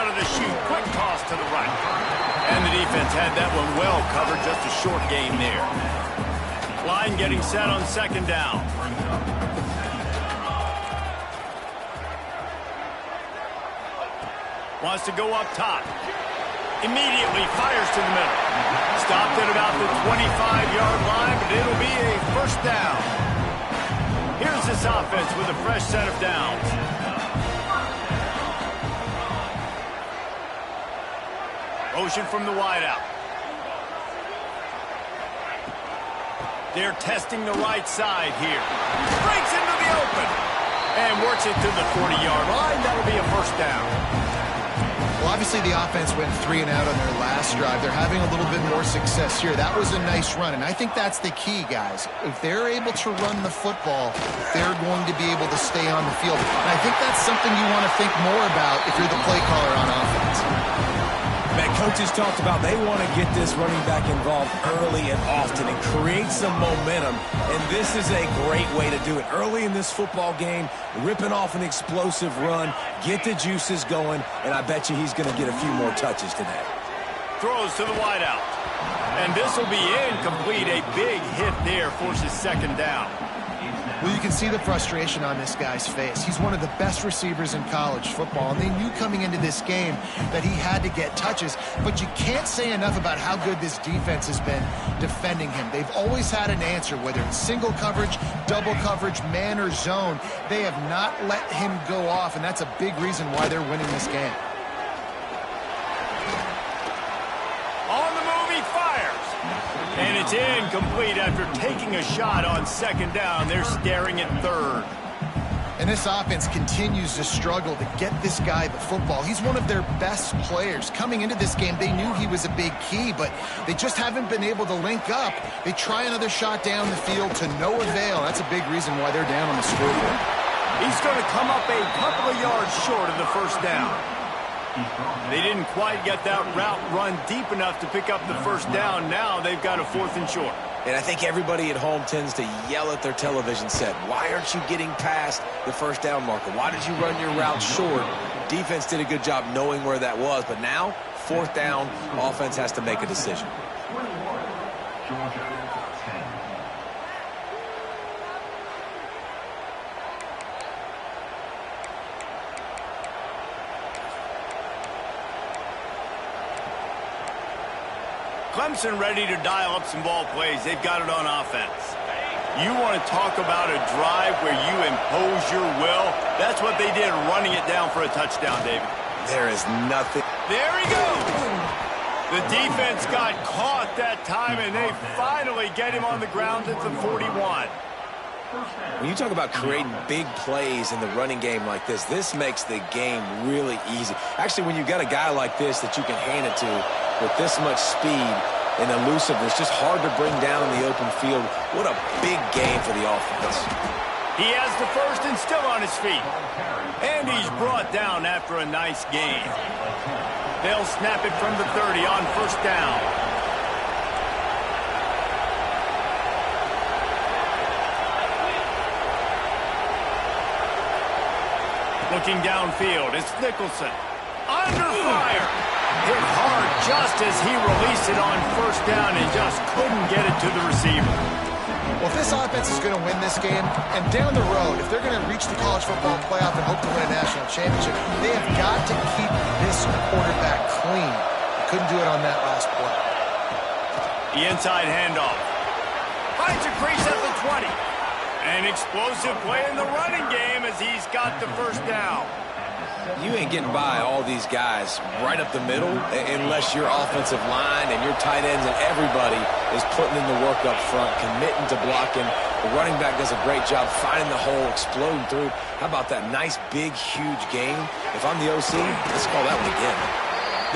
out of the chute. Quick toss to the right. And the defense had that one well covered. Just a short game there. Line getting set on second down. Wants to go up top. Immediately fires to the middle. Stopped at about the 25-yard line, but it'll be a first down. Here's this offense with a fresh set of downs. Motion from the wideout. They're testing the right side here. Breaks into the open. And works it to the 40-yard line. That'll be a first down. Well, obviously the offense went 3 and out on their last drive. They're having a little bit more success here. That was a nice run, and I think that's the key, guys. If they're able to run the football, they're going to be able to stay on the field. And I think that's something you want to think more about if you're the play caller on offense. Man, coaches talked about they want to get this running back involved early and often and create some momentum, and this is a great way to do it. Early in this football game, ripping off an explosive run, get the juices going, and I bet you he's going to get a few more touches today. Throws to the wideout. And this will be incomplete. A big hit there forces second down. Well, you can see the frustration on this guy's face. He's one of the best receivers in college football, and they knew coming into this game that he had to get touches, but you can't say enough about how good this defense has been defending him. They've always had an answer, whether it's single coverage, double coverage, man or zone. They have not let him go off, and that's a big reason why they're winning this game. On the move, he fires. And it's incomplete after taking a shot on second down. They're staring at third. And this offense continues to struggle to get this guy the football. He's one of their best players. Coming into this game, they knew he was a big key, but they just haven't been able to link up. They try another shot down the field to no avail. That's a big reason why they're down on the scoreboard. He's going to come up a couple of yards short of the first down. They didn't quite get that route run deep enough to pick up the first down. Now they've got a 4th and short. And I think everybody at home tends to yell at their television set. Why aren't you getting past the first down marker? Why did you run your route short? Defense did a good job knowing where that was, but now, 4th down, offense has to make a decision. Clemson ready to dial up some ball plays. They've got it on offense. You want to talk about a drive where you impose your will? That's what they did, running it down for a touchdown, David. There is nothing. There he goes. The defense got caught that time, and they finally get him on the ground at the 41. When you talk about creating big plays in the running game like this makes the game really easy. Actually, when you've got a guy like this that you can hand it to with this much speed and elusiveness, just hard to bring down in the open field. What a big game for the offense. He has the first and still on his feet. And he's brought down after a nice gain. They'll snap it from the 30 on first down. Looking downfield, it's Nicholson. Under fire. Hit hard just as he released it on first down and just couldn't get it to the receiver. Well, if this offense is going to win this game, and down the road, if they're going to reach the college football playoff and hope to win a national championship, they have got to keep this quarterback clean. They couldn't do it on that last play. The inside handoff. Finds a crease at the 20. An explosive play in the running game as he's got the first down. You ain't getting by all these guys right up the middle unless your offensive line and your tight ends and everybody is putting in the work up front, committing to blocking. The running back does a great job finding the hole, exploding through. How about that nice, big, huge game? If I'm the OC, let's call that one again.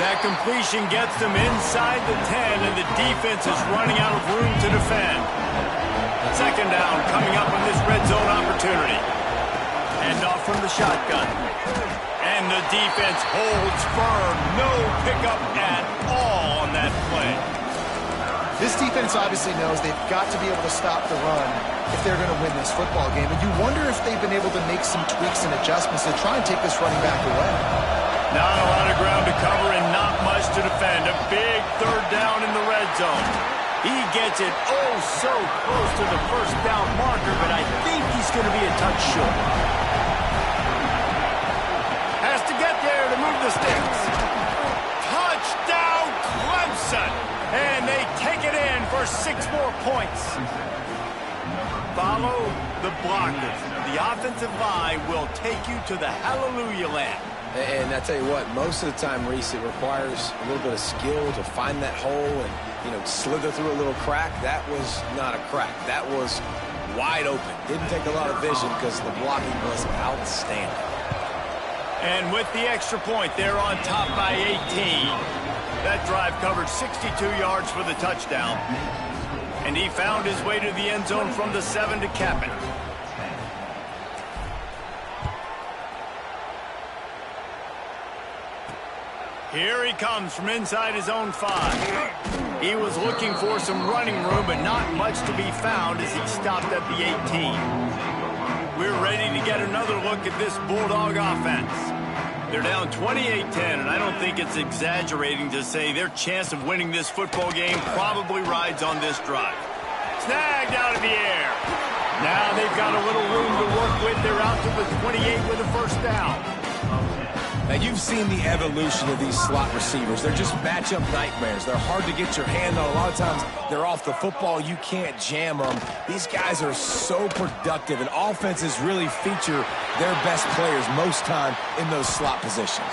That completion gets them inside the 10, and the defense is running out of room to defend. Second down coming up on this red zone opportunity. Hand off from the shotgun. And the defense holds firm. No pickup at all on that play. This defense obviously knows they've got to be able to stop the run if they're going to win this football game. And you wonder if they've been able to make some tweaks and adjustments to try and take this running back away. Not a lot of ground zone. He gets it oh so close to the first down marker, but I think he's going to be a touch short. Has to get there to move the sticks. Touchdown, Clemson! And they take it in for 6 more points. Follow the blockers. The offensive line will take you to the hallelujah land. And I tell you what, most of the time, Reese, it requires a little bit of skill to find that hole and, slither through a little crack. That was not a crack. That was wide open. Didn't take a lot of vision because the blocking was outstanding. And with the extra point, they're on top by 18. That drive covered 62 yards for the touchdown. And he found his way to the end zone from the 7 to cap it. Here he comes from inside his own 5. He was looking for some running room, but not much to be found as he stopped at the 18. We're ready to get another look at this Bulldog offense. They're down 28-10, and I don't think it's exaggerating to say their chance of winning this football game probably rides on this drive. Snagged out of the air. Now they've got a little room to work with. They're out to the 28 with a first down. Now, you've seen the evolution of these slot receivers. They're just matchup nightmares. They're hard to get your hand on. A lot of times, they're off the football. You can't jam them. These guys are so productive, and offenses really feature their best players most time in those slot positions.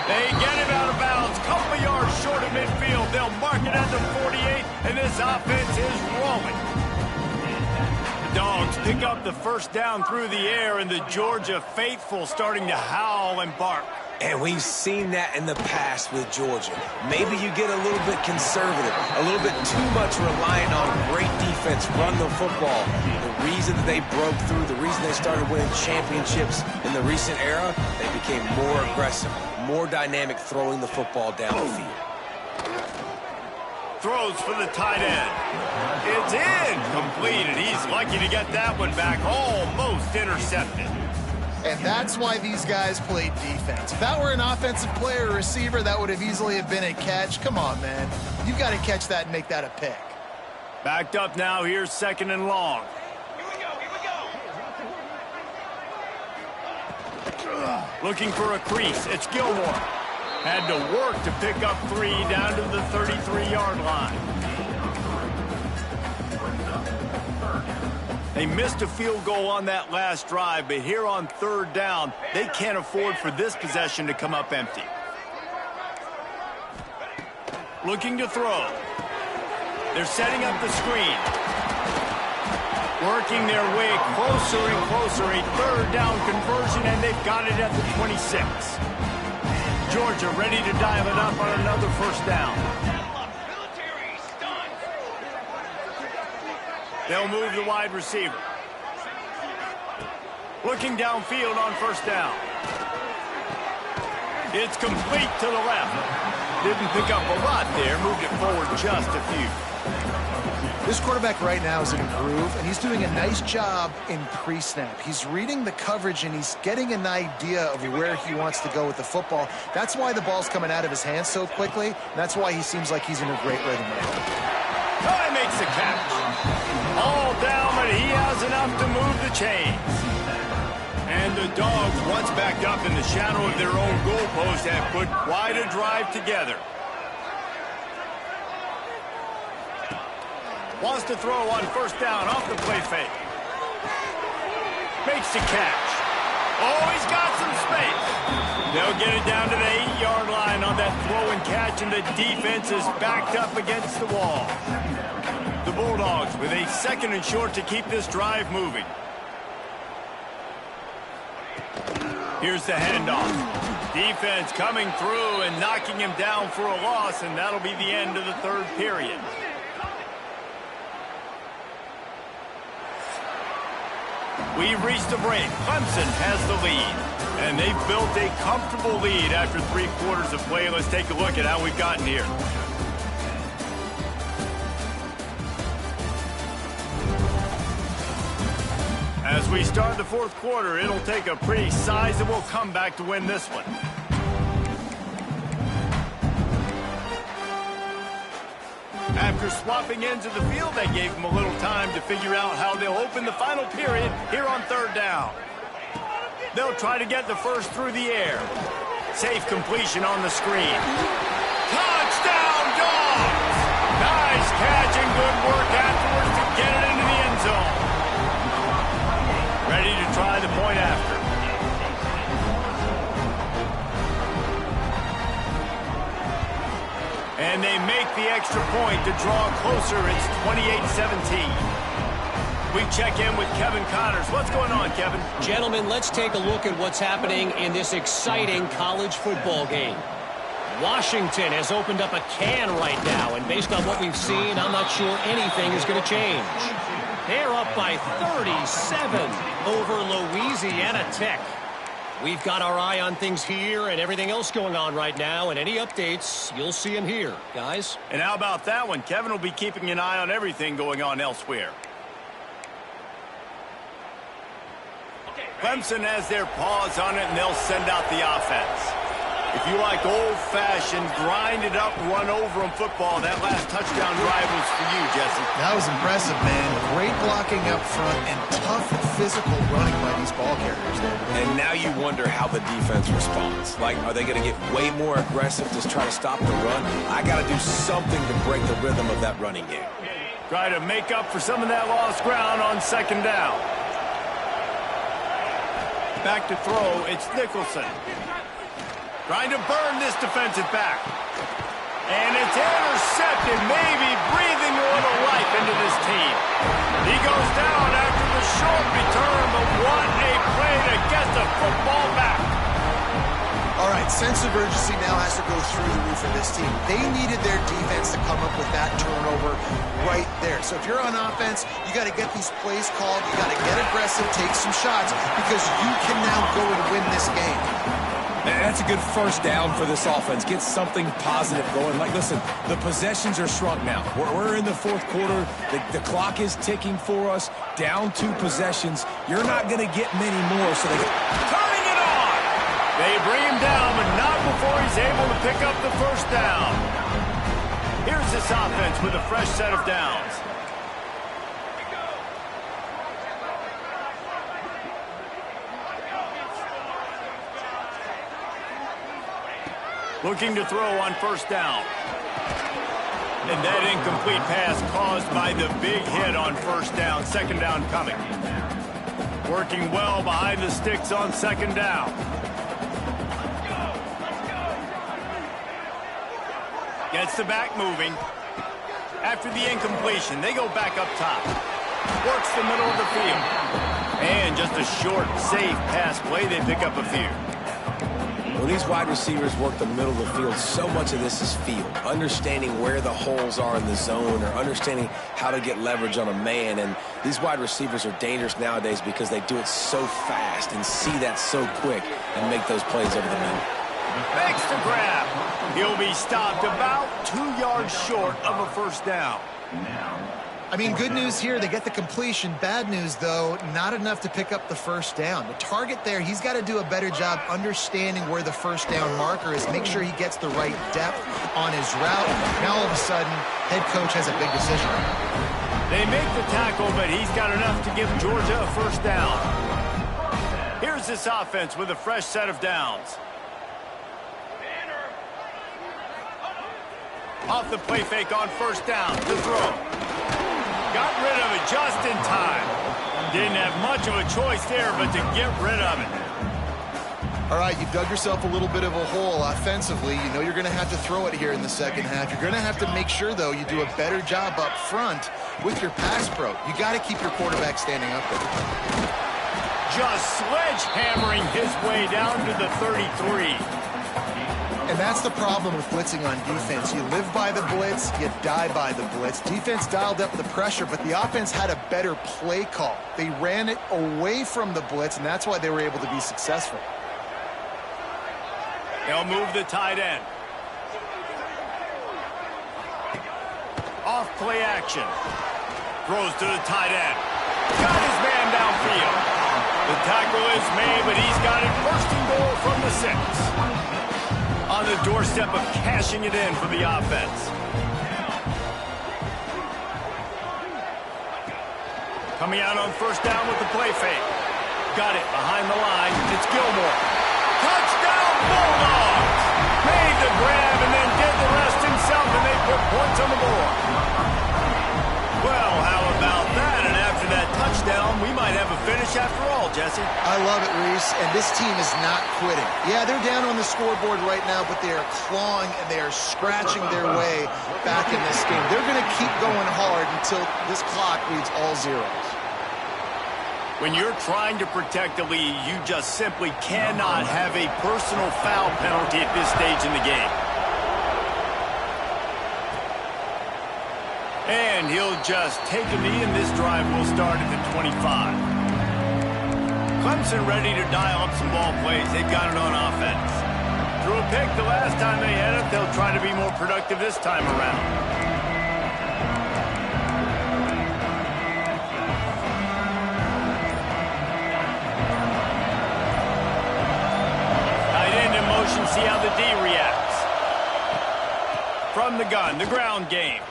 They get him out of bounds. Couple of yards short of midfield. They'll mark it at the 48, and this offense is rolling. The Dogs pick up the first down through the air, and the Georgia faithful starting to howl and bark. And we've seen that in the past with Georgia. Maybe you get a little bit conservative, a little bit too much reliant on great defense, run the football. The reason that they broke through, the reason they started winning championships in the recent era, they became more aggressive, more dynamic throwing the football down the field. Throws for the tight end. It's incompleted. He's lucky to get that one back, almost intercepted. And that's why these guys played defense. If that were an offensive player or receiver, that would have easily have been a catch. Come on, man. You've got to catch that and make that a pick. Backed up now. Here's 2nd and long. Here we go. Looking for a crease. It's Gilmore. Had to work to pick up 3 down to the 33-yard line. They missed a field goal on that last drive, but here on 3rd down, they can't afford for this possession to come up empty. Looking to throw. They're setting up the screen. Working their way closer and closer. A 3rd down conversion, and they've got it at the 26. Georgia ready to dial it up on another first down. They'll move the wide receiver. Looking downfield on first down. It's complete to the left. Didn't pick up a lot there. Moved it forward just a few. This quarterback right now is in a groove, and he's doing a nice job in pre-snap. He's reading the coverage, and he's getting an idea of where he wants to go with the football. That's why the ball's coming out of his hands so quickly, and that's why he seems like he's in a great rhythm right now. Guy makes the catch. All down, but he has enough to move the chains. And the Dogs, once backed up in the shadow of their own goalpost, have put quite a drive together. Wants to throw on first down off the play fake. Makes the catch. Oh, he's got some space. They'll get it down to the 8-yard line on that throw and catch, and the defense is backed up against the wall. The Bulldogs with a 2nd and short to keep this drive moving. Here's the handoff. Defense coming through and knocking him down for a loss, and that'll be the end of the 3rd period. We've reached a break. Clemson has the lead, and they've built a comfortable lead after 3 quarters of play. Let's take a look at how we've gotten here. As we start the 4th quarter, it'll take a pretty sizable comeback to win this one. After swapping ends of the field, they gave him a little time to figure out how they'll open the final period here on third down. They'll try to get the first through the air. Safe completion on the screen. Touchdown, Dogs! Nice catch and good work afterwards to get it into the end zone. Ready to try the point after. And they make the extra point to draw closer. It's 28-17. We check in with Kevin Connors. What's going on, Kevin? Gentlemen, let's take a look at what's happening in this exciting college football game. Washington has opened up a can right now, and based on what we've seen, I'm not sure anything is going to change. They're up by 37 over Louisiana Tech. We've got our eye on things here and everything else going on right now, and any updates, you'll see them here, guys. And how about that one? Kevin will be keeping an eye on everything going on elsewhere. Clemson has their paws on it, and they'll send out the offense. If you like old-fashioned, grind-it-up, run-over-'em football, that last touchdown drive was for you, Jesse. That was impressive, man. Great blocking up front and tough physical running by these ball carriers. And now you wonder how the defense responds. Like, are they going to get way more aggressive to try to stop the run? I got to do something to break the rhythm of that running game. Try to make up for some of that lost ground on second down. Back to throw, it's Nicholson. Trying to burn this defensive back. And it's intercepted, maybe breathing a little life into this team. He goes down after the short return, but what a play to get the football back. All right, sense of urgency now has to go through the roof for this team. They needed their defense to come up with that turnover right there. So if you're on offense, you got to get these plays called. You got to get aggressive, take some shots, because you can now go and win this game. That's a good first down for this offense. Get something positive going. Like, listen, the possessions are shrunk now. We're in the fourth quarter. The clock is ticking for us. Down 2 possessions. You're not going to get many more. So turning it on. They bring him down, but not before he's able to pick up the first down. Here's this offense with a fresh set of downs. Looking to throw on first down. And that incomplete pass caused by the big hit on first down. Second down coming. Working well behind the sticks on second down. Gets the back moving. After the incompletion, they go back up top. Works the middle of the field. And just a short, safe pass play. They pick up a few. When these wide receivers work the middle of the field, so much of this is feel. Understanding where the holes are in the zone or understanding how to get leverage on a man. And these wide receivers are dangerous nowadays because they do it so fast and see that so quick and make those plays over the middle. Makes the grab. He'll be stopped about 2 yards short of a first down. I mean, good news here, they get the completion. Bad news, though, not enough to pick up the first down. The target there, he's got to do a better job understanding where the first down marker is, make sure he gets the right depth on his route. Now, all of a sudden, head coach has a big decision. They make the tackle, but he's got enough to give Georgia a first down. Here's this offense with a fresh set of downs. Off the play fake on first down to throw. Got rid of it just in time. Didn't have much of a choice there, but to get rid of it. All right, you've dug yourself a little bit of a hole offensively. You know you're going to have to throw it here in the second half. You're going to have to make sure, though, you do a better job up front with your pass pro. You got to keep your quarterback standing up there. Just sledgehammering his way down to the 33. And that's the problem with blitzing on defense. You live by the blitz, you die by the blitz. Defense dialed up the pressure, but the offense had a better play call. They ran it away from the blitz, and that's why they were able to be successful. They'll move the tight end. Off play action. Throws to the tight end. Got his man downfield. The tackle is made, but he's got it first and goal from the 6. On the doorstep of cashing it in for the offense. Coming out on first down with the play fake. Got it behind the line. It's Gilmore. Touchdown, Bulldogs! Made the grab and then did the rest himself, and they put points on the board. Well, how about that? And after that touchdown, we might have a finish after all, Jesse. I love it, Reese, and this team is not quitting. Yeah, they're down on the scoreboard right now, but they are clawing and they are scratching their way back in this game. They're going to keep going hard until this clock reads all zeros. When you're trying to protect a lead, you just simply cannot have a personal foul penalty at this stage in the game. And he'll just take a knee, and this drive will start at the 25. Clemson ready to dial up some ball plays. They've got it on offense. Threw a pick the last time they had it. They'll try to be more productive this time around. Tight end in motion. See how the D reacts. From the gun, the ground game.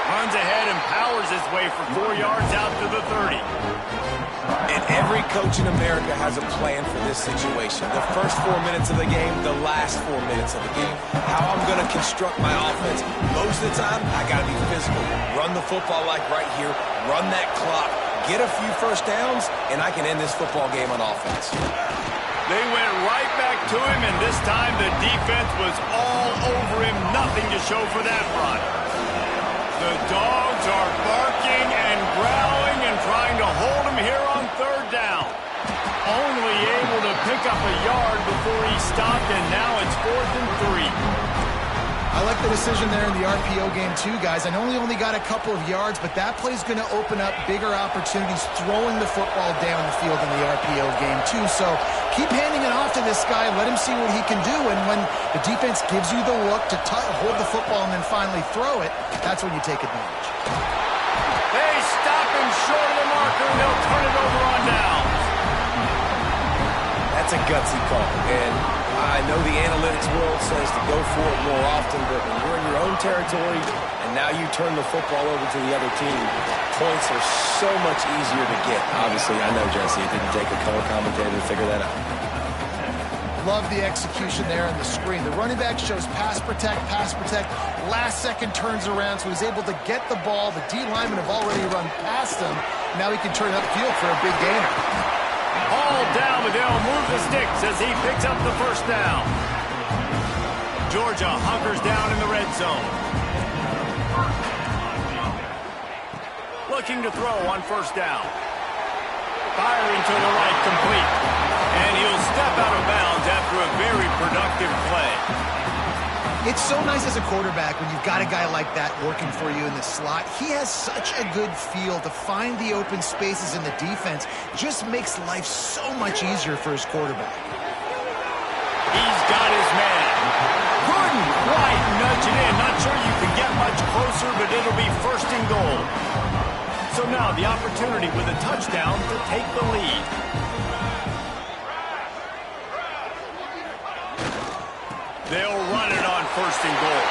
Runs ahead and powers his way for 4 yards out to the 30. And every coach in America has a plan for this situation. The first 4 minutes of the game, the last 4 minutes of the game. How I'm going to construct my offense. Most of the time, I got to be physical. Run the football like right here. Run that clock. Get a few first downs, and I can end this football game on offense. They went right back to him, and this time the defense was all over him. Nothing to show for that run. The dogs are barking and growling and trying to hold him here on third down. Only able to pick up a yard before he stopped, and now it's 4th and 3. I like the decision there in the RPO game too, guys. I know he only got a couple of yards, but that play's going to open up bigger opportunities throwing the football down the field in the RPO game too. So keep handing it off to this guy. Let him see what he can do. And when the defense gives you the look to hold the football and then finally throw it, that's when you take advantage. They stop him short of the marker, and they'll turn it over on downs. That's a gutsy call. And I know the analytics world says to go for it more often, but when you're in your own territory and now you turn the football over to the other team, points are so much easier to get. Obviously, I know, Jesse, it didn't take a color commentator to figure that out. Love the execution there on the screen. The running back shows pass protect, last second turns around, so he's able to get the ball. The D linemen have already run past him. Now he can turn upfield for a big gainer. Hauled down, but they'll move the sticks as he picks up the first down. Georgia hunkers down in the red zone. Looking to throw on first down. Firing to the right, complete. And he'll step out of bounds after a very productive play. It's so nice as a quarterback when you've got a guy like that working for you in the slot. He has such a good feel to find the open spaces in the defense. Just makes life so much easier for his quarterback. He's got his man. Couldn't quite nudge it in. Not sure you can get much closer, but it'll be 1st and goal. So now the opportunity with a touchdown to take the lead. They'll run it on 1st and goal.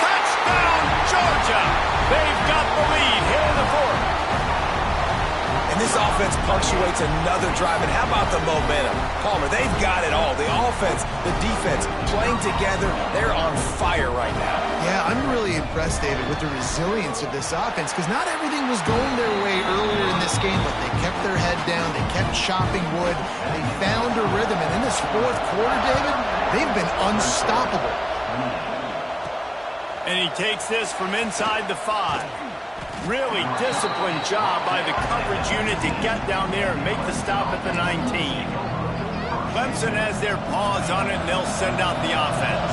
Touchdown, Georgia! They've got the lead here in the 4th. And this offense punctuates another drive. And how about the momentum? Palmer, they've got it all. The offense, the defense, playing together. They're on fire right now. Yeah, I'm really impressed, David, with the resilience of this offense, because not everything was going their way earlier in this game, but they kept their head down. They kept chopping wood. They found a rhythm. And in this 4th quarter, David, they've been unstoppable. And he takes this from inside the 5. Really disciplined job by the coverage unit to get down there and make the stop at the 19. Clemson has their paws on it, and they'll send out the offense.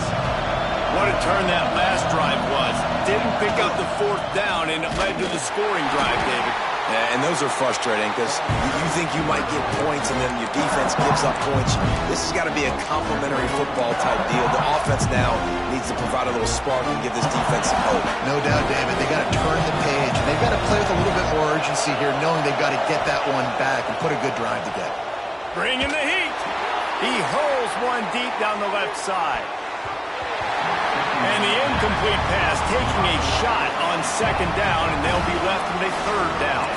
What a turn that last drive was. Didn't pick up the 4th down, and it led to the scoring drive, David. Yeah, and those are frustrating because you think you might get points and then your defense gives up points. This has got to be a complementary football type deal. The offense now needs to provide a little spark and give this defense some hope. No doubt, David. They got to turn the page. And they've got to play with a little bit more urgency here, knowing they've got to get that one back and put a good drive together. Bring in the heat. He hurls one deep down the left side. And the incomplete pass taking a shot on second down, and they'll be left with a third down.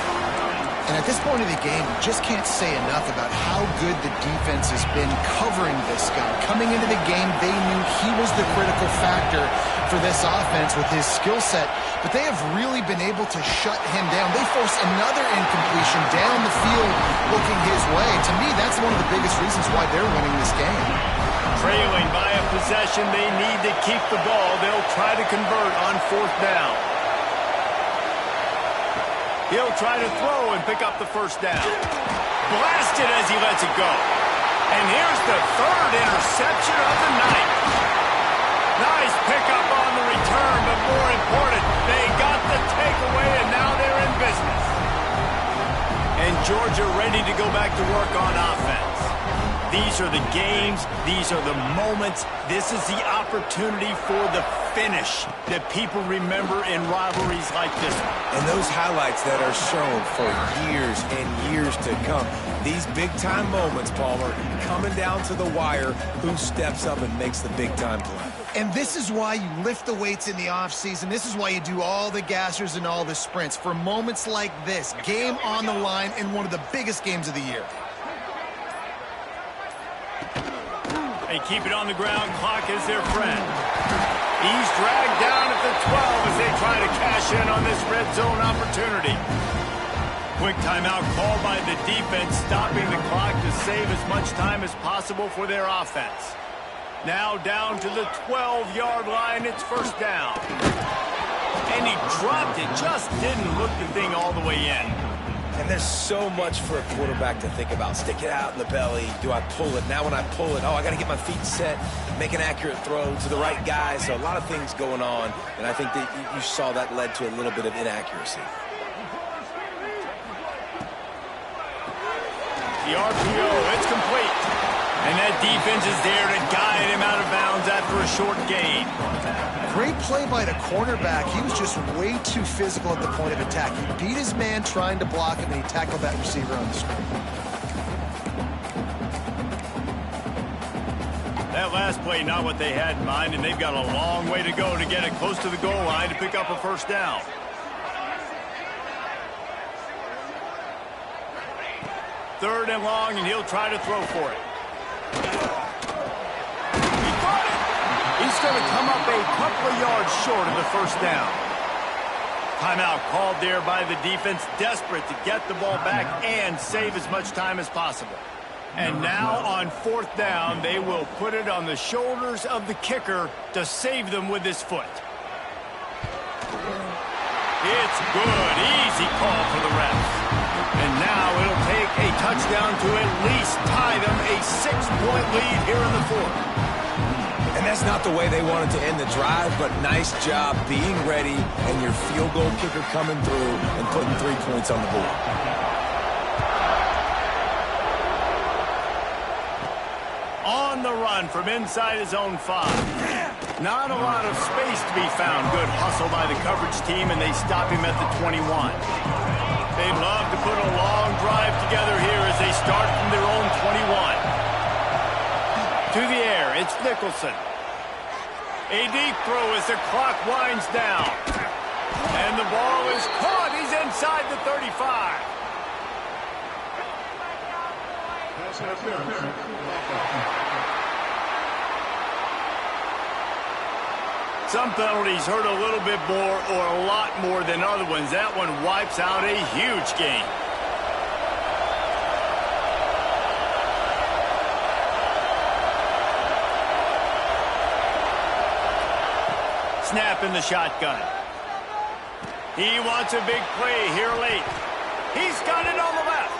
And at this point of the game, you just can't say enough about how good the defense has been covering this guy. Coming into the game, they knew he was the critical factor for this offense with his skill set, but they have really been able to shut him down. They force another incompletion down the field looking his way. To me, that's one of the biggest reasons why they're winning this game. Trailing by a possession, they need to keep the ball. They'll try to convert on fourth down. He'll try to throw and pick up the first down. Blasted as he lets it go. And here's the third interception of the night. Nice pickup on the return, but more important, they got the takeaway, and now they're in business. And Georgia ready to go back to work on offense. These are the games. These are the moments. This is the opportunity for the finish that people remember in rivalries like this one. And those highlights that are shown for years and years to come. These big-time moments, Palmer, coming down to the wire, who steps up and makes the big-time play. And this is why you lift the weights in the offseason. This is why you do all the gassers and all the sprints. For moments like this, game on the line in one of the biggest games of the year. They keep it on the ground. Clock is their friend. He's dragged down at the 12 as they try to cash in on this red zone opportunity. Quick timeout called by the defense, stopping the clock to save as much time as possible for their offense. Now down to the 12-yard line. It's first down. And he dropped it. Just didn't look the thing all the way in. And there's so much for a quarterback to think about. Stick it out in the belly. Do I pull it? Now when I pull it, I got to get my feet set, make an accurate throw to the right guy. So a lot of things going on, and I think that you saw that led to a little bit of inaccuracy. The RPO, it's complete. And that defense is there to guide him out of bounds after a short gain. Great play by the cornerback. He was just way too physical at the point of attack. He beat his man trying to block him, and he tackled that receiver on the screen. That last play, not what they had in mind, and they've got a long way to go to get it close to the goal line to pick up a first down. Third and long, and he'll try to throw for it. He got it! He's going to come up a couple of yards short of the first down. Timeout called there by the defense, desperate to get the ball back and save as much time as possible. And now on fourth down, they will put it on the shoulders of the kicker to save them with his foot. It's good. Easy call for the refs. And now it'll take a touchdown to at least tie them a 6-point lead here in the fourth. And that's not the way they wanted to end the drive, but nice job being ready and your field goal kicker coming through and putting 3 points on the board. On the run from inside his own 5. Not a lot of space to be found. Good hustle by the coverage team, and they stop him at the 21. They'd love to put a long drive together here as they start from their own 21. To the air, it's Nicholson. A deep throw as the clock winds down. And the ball is caught. He's inside the 35. Some penalties hurt a little bit more or a lot more than other ones. That one wipes out a huge game. Snap in the shotgun. He wants a big play here late. He's got it on the left.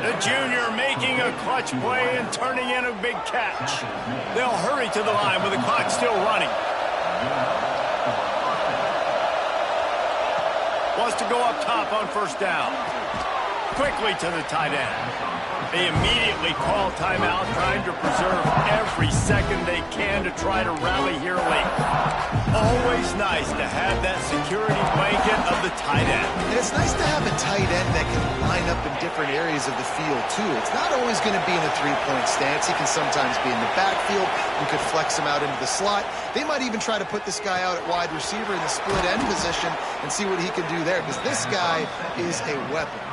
The junior making a clutch play and turning in a big catch. They'll hurry to the line with the clock still running. Wants to go up top on first down. Quickly to the tight end. They immediately call timeout, trying to preserve every second they can to try to rally here late. always nice to have that security blanket of the tight end. And it's nice to have a tight end that can line up in different areas of the field, too. It's not always going to be in a three-point stance. He can sometimes be in the backfield. You could flex him out into the slot. They might even try to put this guy out at wide receiver in the split end position and see what he can do there, because this guy is a weapon.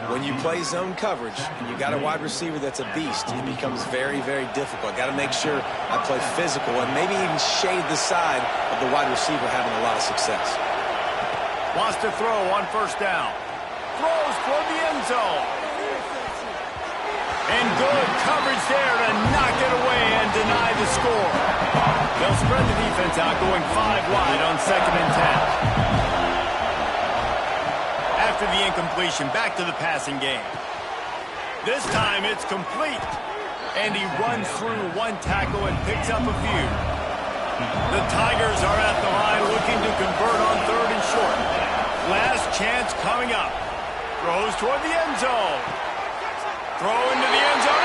When you play zone coverage and you got a wide receiver that's a beast, it becomes very, very difficult. Got to make sure I play physical and maybe even shade the side of the wide receiver having a lot of success. Wants to throw on first down. Throws toward the end zone. And good coverage there to knock it away and deny the score. They'll spread the defense out, going 5 wide on 2nd and 10. After the incompletion, back to the passing game. This time it's complete. And he runs through 1 tackle and picks up a few. The Tigers are at the line looking to convert on 3rd and short. Last chance coming up. Throws toward the end zone. Throw into the end zone.